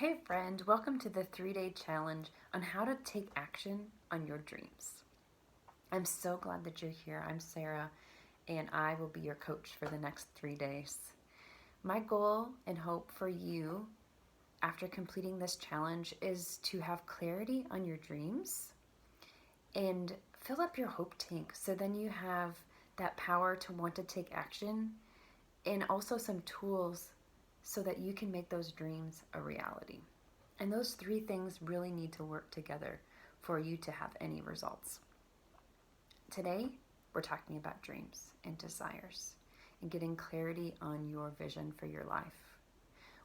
Hey friend, welcome to the 3-day challenge on how to take action on your dreams. I'm so glad that you're here. I'm Sarah, and I will be your coach for the next 3 days. My goal and hope for you after completing this challenge is to have clarity on your dreams and fill up your hope tank so then you have that power to want to take action and also some tools so that you can make those dreams a reality. And those three things really need to work together for you to have any results. Today, we're talking about dreams and desires and getting clarity on your vision for your life.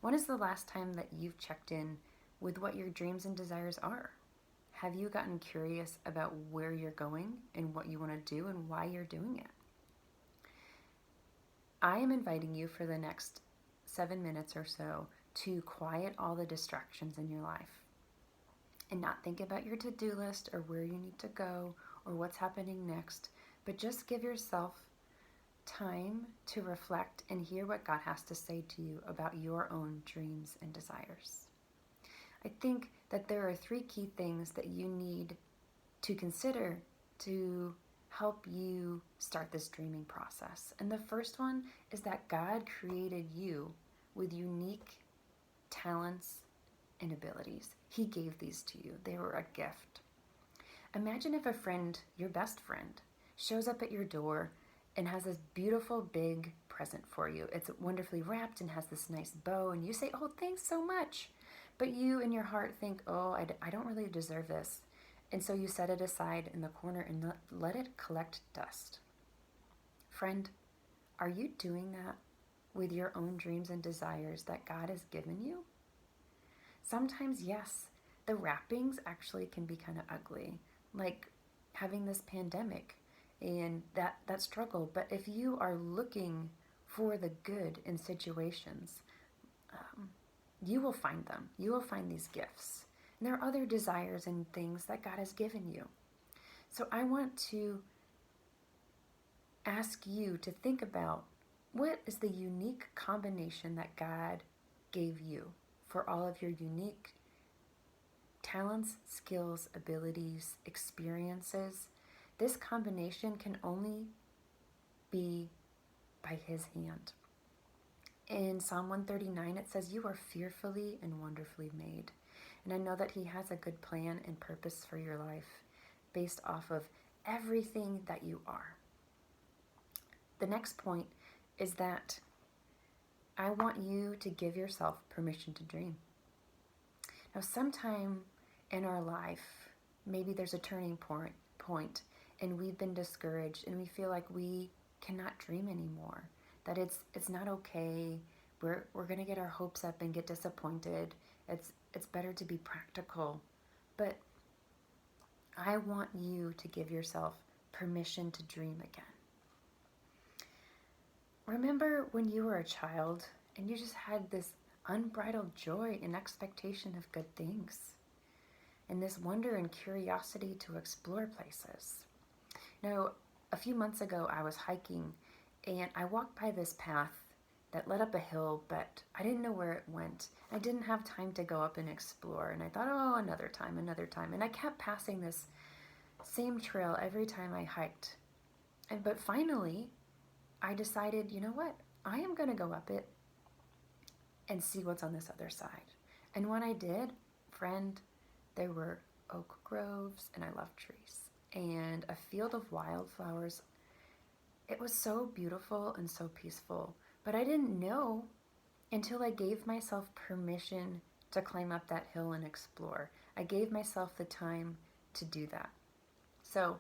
When is the last time that you've checked in with what your dreams and desires are? Have you gotten curious about where you're going and what you want to do and why you're doing it? I am inviting you for the next 7 minutes or so to quiet all the distractions in your life and not think about your to-do list or where you need to go or what's happening next, but just give yourself time to reflect and hear what God has to say to you about your own dreams and desires. I think that there are 3 key things that you need to consider to help you start this dreaming process. And the first one is that God created you with unique talents and abilities. He gave these to you. They were a gift. Imagine if a friend, your best friend, shows up at your door and has this beautiful big present for you. It's wonderfully wrapped and has this nice bow, and you say, "Oh, thanks so much." But you in your heart think, "Oh, I don't really deserve this." And so you set it aside in the corner and let it collect dust. Friend, are you doing that with your own dreams and desires that God has given you? Sometimes, yes, the wrappings actually can be kind of ugly, like having this pandemic and that struggle. But if you are looking for the good in situations, you will find them. You will find these gifts. And there are other desires and things that God has given you. So I want to ask you to think about what is the unique combination that God gave you for all of your unique talents, skills, abilities, experiences. This combination can only be by His hand. In Psalm 139, it says, "You are fearfully and wonderfully made." And I know that He has a good plan and purpose for your life based off of everything that you are. The next point is that I want you to give yourself permission to dream. Now, sometime in our life, maybe there's a turning point and we've been discouraged and we feel like we cannot dream anymore, that it's not okay. We're going to get our hopes up and get disappointed. It's better to be practical. But I want you to give yourself permission to dream again. Remember when you were a child and you just had this unbridled joy and expectation of good things, and this wonder and curiosity to explore places. Now, a few months ago, I was hiking and I walked by this path that led up a hill, but I didn't know where it went. I didn't have time to go up and explore, and I thought, oh, another time. And I kept passing this same trail every time I hiked. But finally, I decided, you know what? I am going to go up it and see what's on this other side. And when I did, friend, there were oak groves, and I love trees, and a field of wildflowers. It was so beautiful and so peaceful, but I didn't know until I gave myself permission to climb up that hill and explore. I gave myself the time to do that. So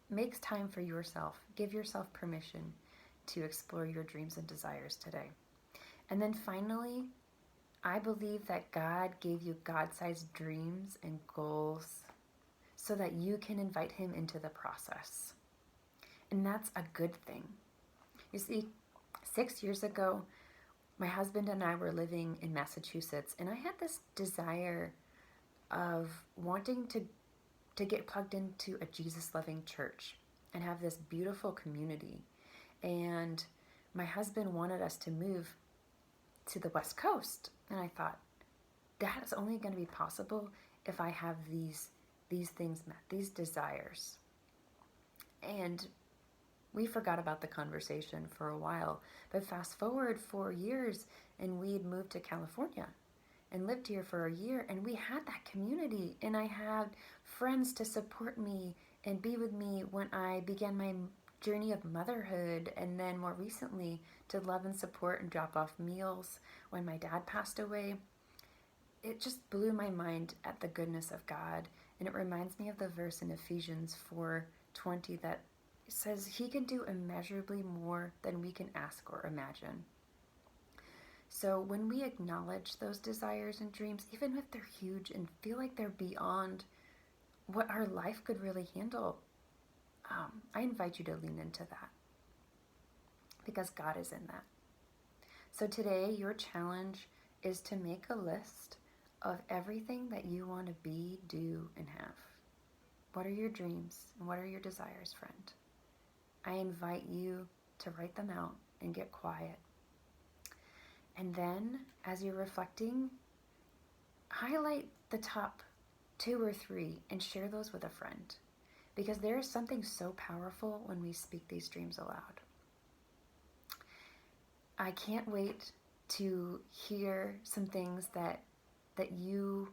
make time for yourself. Give yourself permission to explore your dreams and desires today. And then finally, I believe that God gave you God-sized dreams and goals so that you can invite Him into the process. And that's a good thing. You see, 6 years ago, my husband and I were living in Massachusetts, and I had this desire of wanting to get plugged into a Jesus-loving church and have this beautiful community. And my husband wanted us to move to the West Coast. And I thought, that is only going to be possible if I have these things met, these desires. And we forgot about the conversation for a while. But fast forward 4 years, and we'd moved to California and lived here for a year, and we had that community, and I had friends to support me and be with me when I began my journey of motherhood, and then more recently to love and support and drop off meals when my dad passed away. It just blew my mind at the goodness of God, and it reminds me of the verse in Ephesians 4:20 that says he can do immeasurably more than we can ask or imagine. So when we acknowledge those desires and dreams, even if they're huge and feel like they're beyond what our life could really handle, I invite you to lean into that, because God is in that. So today, your challenge is to make a list of everything that you want to be, do, and have. What are your dreams and what are your desires, friend? I invite you to write them out and get quiet. And then, as you're reflecting, highlight the top 2 or 3 and share those with a friend, because there is something so powerful when we speak these dreams aloud. I can't wait to hear some things that you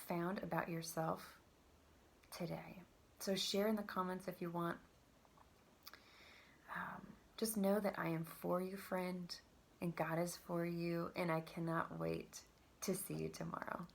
found about yourself today. So share in the comments if you want. Just know that I am for you, friend, and God is for you, and I cannot wait to see you tomorrow.